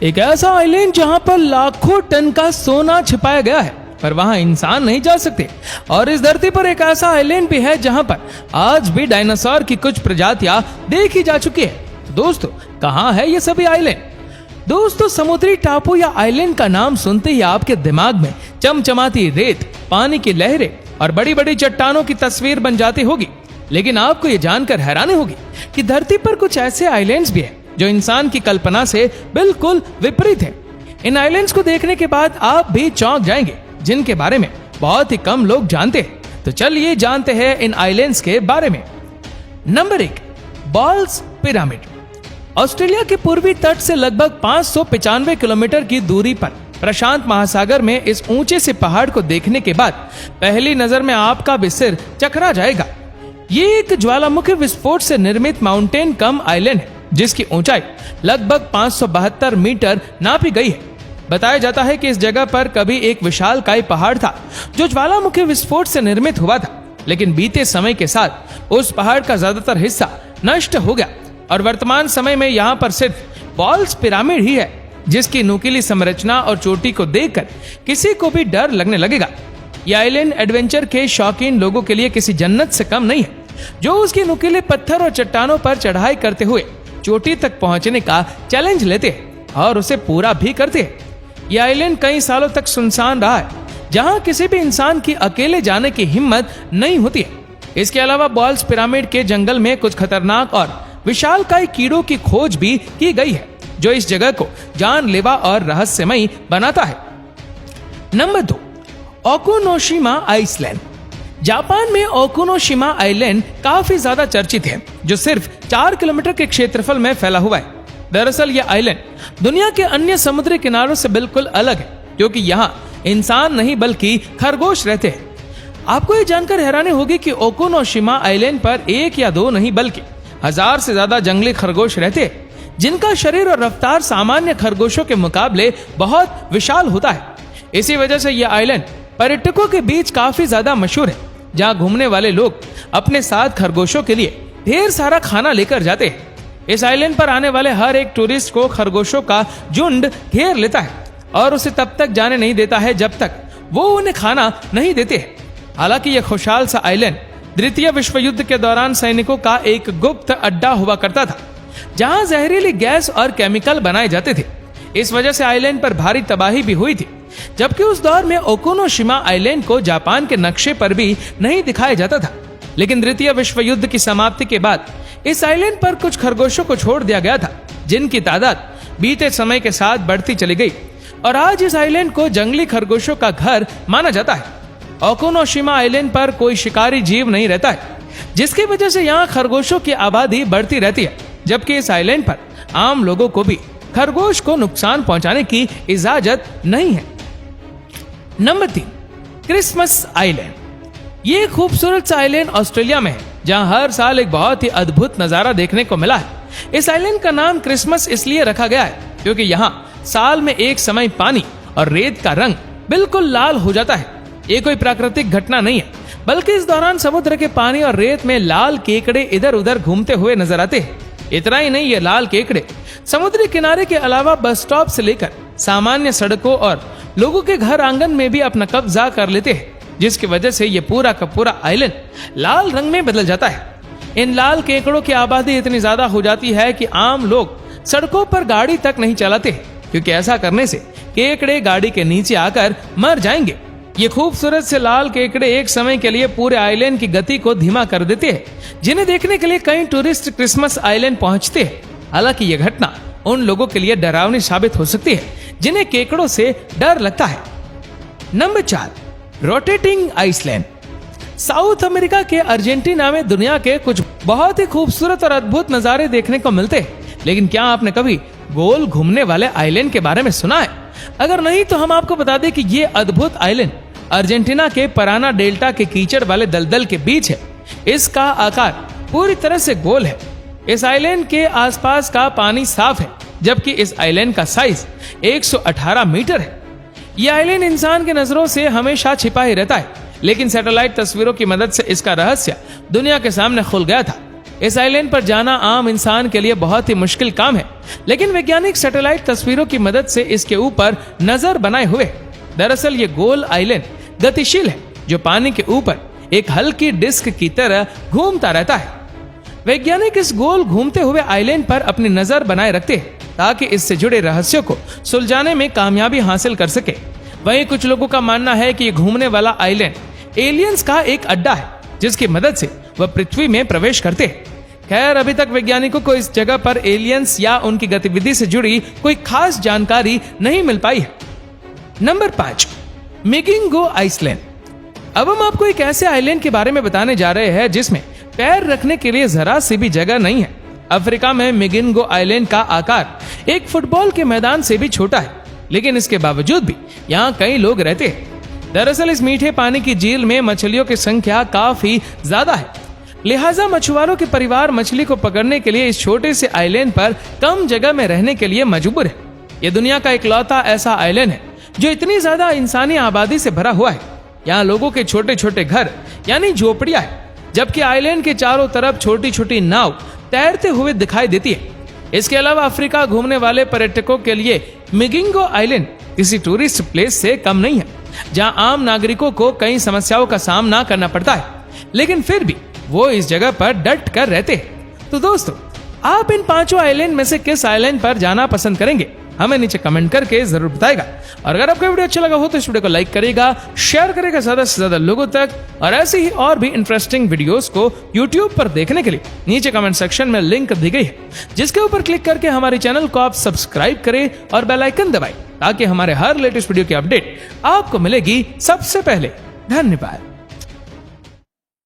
एक ऐसा आइलैंड जहां पर लाखों टन का सोना छिपाया गया है, पर वहां इंसान नहीं जा सकते। और इस धरती पर एक ऐसा आइलैंड भी है जहां पर आज भी डायनासोर की कुछ प्रजातियां देखी जा चुकी है। तो दोस्तों, कहां है ये सभी आइलैंड? दोस्तों, समुद्री टापू या आइलैंड का नाम सुनते ही आपके दिमाग में चमचमाती रेत, पानी की लहरें और बड़ी बड़ी चट्टानों की तस्वीर बन जाती होगी। लेकिन आपको ये जानकर हैरानी होगी कि धरती पर कुछ ऐसे आइलैंड्स भी हैं जो इंसान की कल्पना से बिल्कुल विपरीत है। इन आइलैंड्स को देखने के बाद आप भी चौंक जाएंगे, जिनके बारे में बहुत ही कम लोग जानते हैं। तो चलिए जानते हैं इन आइलैंड्स के बारे में। Number 1, balls pyramid. ऑस्ट्रेलिया के पूर्वी तट से लगभग 595 किलोमीटर की दूरी पर प्रशांत महासागर में इस ऊंचे से पहाड़ को देखने के बाद पहली नजर में आपका भी सिर चकरा जाएगा। ये एक ज्वालामुखी विस्फोट से निर्मित माउंटेन कम आइलैंड है, जिसकी ऊंचाई लगभग 572 मीटर नापी गई है। बताया जाता है कि इस जगह पर कभी एक विशालकाय पहाड़ था जो ज्वालामुखी विस्फोट से निर्मित हुआ था, लेकिन बीते समय के साथ उस पहाड़ का ज्यादातर हिस्सा नष्ट हो गया और वर्तमान समय में यहाँ पर सिर्फ बॉल्स पिरामिड ही है, जिसकी नुकीली संरचना और चोटी को देखकर किसी को भी डर लगने लगेगा। यह आइलैंड एडवेंचर के शौकीन लोगों के लिए किसी जन्नत से कम नहीं है, जो उसके नुकीले पत्थर और चट्टानों पर चढ़ाई करते हुए चोटी तक पहुंचने का चैलेंज लेते हैं और उसे पूरा भी करते हैं। यह आइलैंड कई सालों तक सुनसान रहा है, जहां किसी भी इंसान की अकेले जाने की हिम्मत नहीं होती है। इसके अलावा बॉल्स पिरामिड के जंगल में कुछ खतरनाक और विशालकाय कीड़ों की खोज भी की गई है, जो इस जगह को जानलेवा और रहस्यमयी बनाता है। Number 2, ओकुनोशिमा Iceland. जापान में ओकुनोशिमा आइलैंड काफी ज्यादा चर्चित है, जो सिर्फ 4 किलोमीटर के क्षेत्रफल में फैला हुआ है। दरअसल यह आइलैंड दुनिया के अन्य समुद्री किनारों से बिल्कुल अलग है, क्योंकि यहाँ इंसान नहीं बल्कि खरगोश रहते हैं। आपको ये जानकर हैरानी होगी कि ओकुनोशिमा आइलैंड पर 1 या 2 नहीं बल्कि 1000 से ज्यादा जंगली खरगोश रहते हैं, जिनका शरीर और रफ्तार सामान्य खरगोशों के मुकाबले बहुत विशाल होता है। इसी वजह से यह आइलैंड पर्यटकों के बीच काफी ज्यादा मशहूर है, जहां घूमने वाले लोग अपने साथ खरगोशों के लिए ढेर सारा खाना लेकर जाते हैं। इस आइलैंड पर आने वाले हर एक टूरिस्ट को खरगोशों का झुंड घेर लेता है और उसे तब तक जाने नहीं देता है जब तक वो उन्हें खाना नहीं देते हैं। हालांकि यह खुशहाल सा आइलैंड द्वितीय विश्व युद्ध के दौरान सैनिकों का एक गुप्त अड्डा हुआ करता था, जहां जहरीली गैस और केमिकल बनाए जाते थे। इस वजह से आइलैंड पर भारी तबाही भी हुई थी, जबकि उस दौर में ओकुनोशिमा आइलैंड को जापान के नक्शे पर भी नहीं दिखाया जाता था। लेकिन द्वितीय विश्व युद्ध की समाप्ति के बाद इस आइलैंड पर कुछ खरगोशों को छोड़ दिया गया था, जिनकी तादाद बीते समय के साथ बढ़ती चली गई और आज इस आइलैंड को जंगली खरगोशों का घर माना जाता है। ओकुनोशिमा आइलैंड पर कोई शिकारी जीव नहीं रहता है, जिसकी वजह से यहाँ खरगोशों की आबादी बढ़ती रहती है, जबकि इस आइलैंड पर आम लोगों को भी खरगोश को नुकसान पहुंचाने की इजाजत नहीं है। Number 3, Christmas island. ये खूबसूरत सा आइलैंड ऑस्ट्रेलिया में है, जहां हर साल एक बहुत ही अद्भुत नजारा देखने को मिला है। इस आइलैंड का नाम क्रिसमस इसलिए रखा गया है क्योंकि यहाँ साल में एक समय पानी और रेत का रंग बिल्कुल लाल हो जाता है। ये कोई प्राकृतिक घटना नहीं है, बल्कि इस दौरान समुद्र के पानी और रेत में लाल केकड़े इधर उधर घूमते हुए नजर आते हैं। इतना ही नहीं, ये लाल केकड़े समुद्री किनारे के अलावा बस स्टॉप से लेकर सामान्य सड़कों और लोगों के घर आंगन में भी अपना कब्जा कर लेते हैं, जिसकी वजह से ये पूरा का पूरा आइलैंड लाल रंग में बदल जाता है। इन लाल केकड़ों की आबादी इतनी ज्यादा हो जाती है कि आम लोग सड़कों पर गाड़ी तक नहीं चलाते, क्योंकि ऐसा करने से केकड़े गाड़ी के नीचे आकर मर जाएंगे। ये खूबसूरत से लाल केकड़े एक समय के लिए पूरे आइलैंड की गति को धीमा कर देते हैं, जिन्हें देखने के लिए कई टूरिस्ट क्रिसमस आइलैंड पहुंचते हैं। हालांकि यह घटना उन लोगों के लिए डरावनी साबित हो सकती है जिन्हें केकड़ों से डर लगता है। Number 4, rotating island. South America के अर्जेंटीना में दुनिया के कुछ बहुत ही खूबसूरत और अद्भुत नजारे देखने को मिलते हैं, लेकिन क्या आपने कभी गोल घूमने वाले आइलैंड के बारे में सुना है? अगर नहीं तो हम आपको बता दें कि ये अद्भुत आइलैंड अर्जेंटीना के पराना डेल्टा के कीचड़ वाले दलदल के बीच है। इसका आकार पूरी तरह से गोल है। इस आइलैंड के आसपास का पानी साफ है, जबकि इस आइलैंड का साइज 118 मीटर है। यह आइलैंड इंसान की नजरों से हमेशा छिपा ही रहता है, लेकिन सैटेलाइट तस्वीरों की मदद से इसका रहस्य दुनिया के सामने खुल गया था। इस आइलैंड पर जाना आम इंसान के लिए बहुत ही मुश्किल काम है, लेकिन वैज्ञानिक सैटेलाइट तस्वीरों की मदद से इसके ऊपर नजर बनाए हुए। दरअसल ये गोल आइलैंड गतिशील है, जो पानी के ऊपर एक हल्की डिस्क की तरह घूमता रहता है। वैज्ञानिक इस गोल घूमते हुए आइलैंड पर अपनी नजर बनाए रखते हैं ताकि इससे जुड़े रहस्यों को सुलझाने में कामयाबी हासिल कर सके। वहीं कुछ लोगों का मानना है कि ये घूमने वाला आइलैंड एलियंस का एक अड्डा है, जिसकी मदद से वह पृथ्वी में प्रवेश करते हैं। खैर, अभी तक वैज्ञानिकों को इस जगह पर एलियंस या उनकी गतिविधि से जुड़ी कोई खास जानकारी नहीं मिल पाई है। Number 5, Migingo island. अब हम आपको एक ऐसे आइलैंड के बारे में बताने जा रहे हैं जिसमें पैर रखने के लिए जरा सी भी जगह नहीं है। अफ्रीका में मिगिंगो आइलैंड का आकार एक फुटबॉल के मैदान से भी छोटा है, लेकिन इसके बावजूद भी यहाँ कई लोग रहते हैं। दरअसल इस मीठे पानी की झील में मछलियों की संख्या काफी ज्यादा है, लिहाजा मछुआरों के परिवार मछली को पकड़ने के लिए इस छोटे से आइलैंड पर कम जगह में रहने के लिए मजबूर है। यह दुनिया का इकलौता ऐसा आइलैंड है जो इतनी ज्यादा इंसानी आबादी से भरा हुआ है। यहाँ लोगों के छोटे छोटे घर यानी झोपड़ियां है, जबकि आइलैंड के चारों तरफ छोटी छोटी नाव तैरते हुए दिखाई देती है। इसके अलावा अफ्रीका घूमने वाले पर्यटकों के लिए मिगिंगो आइलैंड किसी टूरिस्ट प्लेस से कम नहीं है, जहां आम नागरिकों को कई समस्याओं का सामना करना पड़ता है, लेकिन फिर भी वो इस जगह पर डट कर रहते हैं। तो दोस्तों, आप इन 5 आइलैंड में से किस आइलैंड पर जाना पसंद करेंगे? हमें नीचे कमेंट करके जरूर बताएगा। और अगर आपको वीडियो अच्छा लगा हो तो इस वीडियो को लाइक करेगा, शेयर करेगा ज्यादा से ज्यादा लोगों तक। और ऐसी ही और भी इंटरेस्टिंग वीडियोस को YouTube पर देखने के लिए नीचे कमेंट सेक्शन में लिंक दी गई है, जिसके ऊपर क्लिक करके हमारे चैनल को आप सब्सक्राइब करें और बेल आइकन दबाएं, ताकि हमारे हर लेटेस्ट वीडियो की अपडेट आपको मिलेगी सबसे पहले। धन्यवाद।